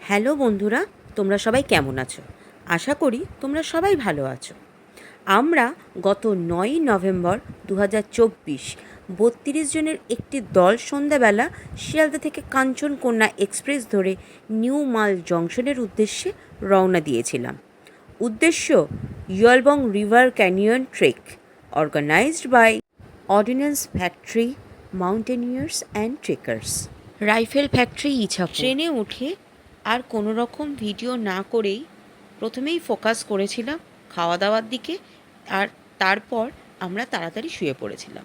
Hello বন্ধুরা, তোমরা সবাই কেমন আছো? আশা করি তোমরা সবাই ভালো আছো। আমরা গত 9ই নভেম্বর 2024 32 জনের একটি দল সন্ধ্যাবেলা শিয়ালদা থেকে কাঞ্চনকন্যা এক্সপ্রেস ধরে নিউ মাল জংশনের উদ্দেশ্যে রওনা দিয়েছিলাম। উদ্দেশ্য Yelbong river canyon trek, organized by ordnance factory mountaineers and trekkers, rifle factory Ichhapur. ট্রেনে উঠে আর কোনো রকম ভিডিও না করেই প্রথমেই ফোকাস করেছিলাম খাওয়া দাওয়ার দিকে, আর তারপর আমরা তাড়াতাড়ি শুয়ে পড়েছিলাম,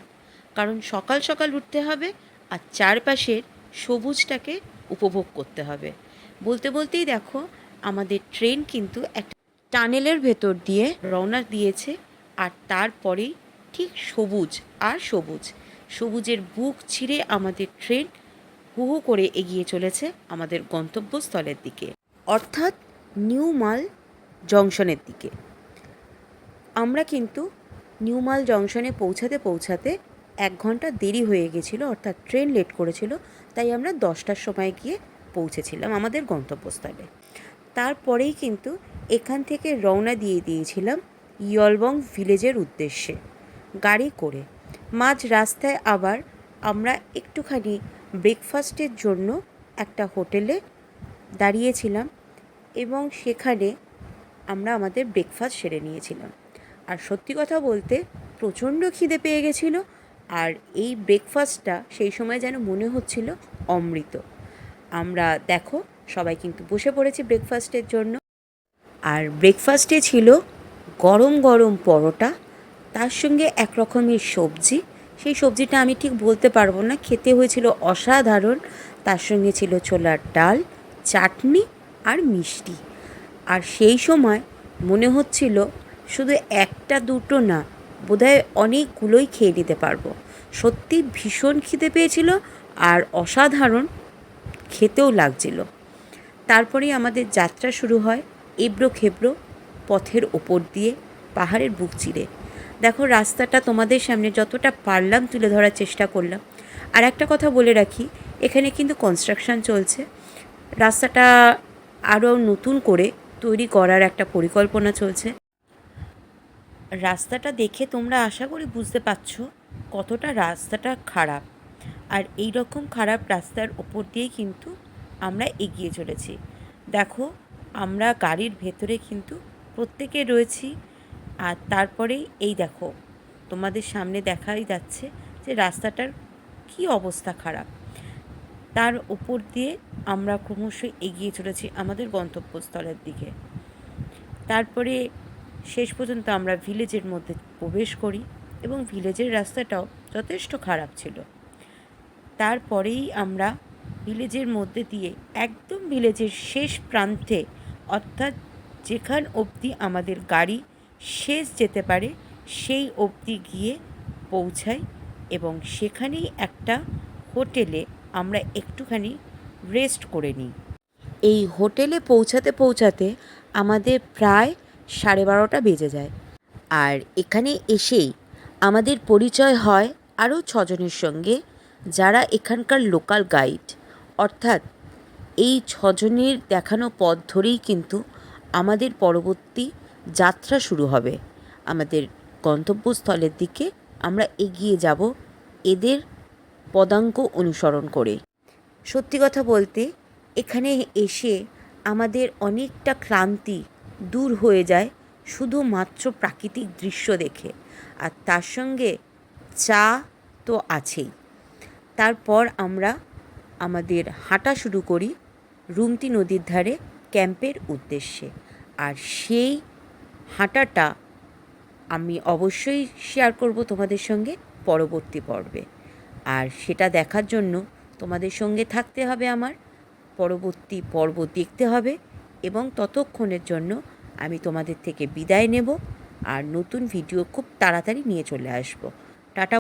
কারণ সকাল সকাল উঠতে হবে আর চারপাশের সবুজটাকে উপভোগ করতে হবে। বলতে বলতেই দেখো আমাদের ট্রেন কিন্তু একটা টানেলের ভেতর দিয়ে রওনা দিয়েছে, আর তারপরেই ঠিক সবুজ আর সবুজ, সবুজের বুক ছিঁড়ে আমাদের ট্রেন হু হু করে এগিয়ে চলেছে আমাদের গন্তব্যস্থলের দিকে, অর্থাৎ নিউ মাল জংশনের দিকে। আমরা কিন্তু নিউ মাল জংশনে পৌঁছাতে পৌঁছাতে 1 ঘন্টা দেরি হয়ে গেছিলো, অর্থাৎ ট্রেন লেট করেছিল, তাই আমরা 10টার সময় গিয়ে পৌঁছেছিলাম আমাদের গন্তব্যস্থলে। তারপরেই কিন্তু এখান থেকে রওনা দিয়ে দিয়েছিলাম ইয়লবং ভিলেজের উদ্দেশ্যে গাড়ি করে। মাঝ রাস্তায় আবার আমরা একটুখানি ব্রেকফাস্টের জন্য একটা হোটেলে দাঁড়িয়েছিলাম এবং সেখানে আমরা আমাদের ব্রেকফাস্ট সেরে নিয়েছিলাম। আর সত্যি কথা বলতে প্রচণ্ড খিদে পেয়ে গেছিলো, আর এই ব্রেকফাস্টটা সেই সময় যেন মনে হচ্ছিল অমৃত। আমরা দেখো সবাই কিন্তু বসে পড়েছি ব্রেকফাস্টের জন্য, আর ব্রেকফাস্টে ছিল গরম গরম পরোটা, তার সঙ্গে এক রকমের সবজি। সেই সবজিটা আমি ঠিক বলতে পারবো না, খেতে হয়েছিল অসাধারণ। তার সঙ্গে ছিল ছোলার ডাল, চাটনি আর মিষ্টি। আর সেই সময় মনে হচ্ছিল শুধু একটা দুটো না, বোধহয় অনেকগুলোই খেয়ে নিতে পারবো। সত্যি ভীষণ খিদে পেয়েছিল আর অসাধারণ খেতেও লাগছিল। তারপরেই আমাদের যাত্রা শুরু হয় এবড়ো খেবড়ো পথের ওপর দিয়ে, পাহাড়ের বুক চিরে। দেখো রাস্তাটা তোমাদের সামনে যতটা পারলাম তুলে ধরার চেষ্টা করলাম। আর একটা কথা বলে রাখি, এখানে কিন্তু কনস্ট্রাকশান চলছে, রাস্তাটা আরও নতুন করে তৈরি করার একটা পরিকল্পনা চলছে। রাস্তাটা দেখে তোমরা আশা করি বুঝতে পারছো কতটা রাস্তাটা খারাপ, আর এই রকম খারাপ রাস্তার ওপর দিয়েই কিন্তু আমরা এগিয়ে চলেছি। দেখো আমরা গাড়ির ভেতরে কিন্তু প্রত্যেকে রয়েছি, আর তারপরেই এই দেখো তোমাদের সামনে দেখাই যাচ্ছে যে রাস্তাটার কী অবস্থা খারাপ। তার ওপর দিয়ে আমরা ক্রমশ এগিয়ে চলেছি আমাদের গন্তব্যস্থলের দিকে। তারপরে শেষ পর্যন্ত আমরা ভিলেজের মধ্যে প্রবেশ করি এবং ভিলেজের রাস্তাটাও যথেষ্ট খারাপ ছিল। তারপরেই আমরা ভিলেজের মধ্যে দিয়ে একদম ভিলেজের শেষ প্রান্তে, অর্থাৎ যেখান অবধি আমাদের গাড়ি শেষ যেতে পারে সেই অবধি গিয়ে পৌঁছাই, এবং সেখানেই একটা হোটেলে আমরা একটুখানি রেস্ট করে নিই। এই হোটেলে পৌঁছাতে পৌঁছাতে আমাদের প্রায় 12:30 বেজে যায়। আর এখানে এসেই আমাদের পরিচয় হয় আরও 6 জনের সঙ্গে, যারা এখানকার লোকাল গাইড। অর্থাৎ এই 6 জনের দেখানো পথ ধরেই কিন্তু আমাদের পরবর্তী যাত্রা শুরু হবে। আমাদের গন্তব্যস্থলের দিকে আমরা এগিয়ে যাব এদের পদাঙ্ক অনুসরণ করে। সত্যি কথা বলতে এখানে এসে আমাদের অনেকটা ক্লান্তি দূর হয়ে যায় শুধুমাত্র প্রাকৃতিক দৃশ্য দেখে, আর তার সঙ্গে চা তো আছেই। তারপর আমরা আমাদের হাঁটা শুরু করি রুমতি নদীর ধারে ক্যাম্পের উদ্দেশ্যে। আর সেই হাঁটাটা আমি অবশ্যই শেয়ার করব তোমাদের সঙ্গে পরবর্তী পর্বে। আর সেটা দেখার জন্য তোমাদের সঙ্গে থাকতে হবে, আমার পরবর্তী পর্ব দেখতে হবে, এবং ততক্ষণের জন্য আমি তোমাদের থেকে বিদায় নেব আর নতুন ভিডিও খুব তাড়াতাড়ি নিয়ে চলে আসব। টাটা।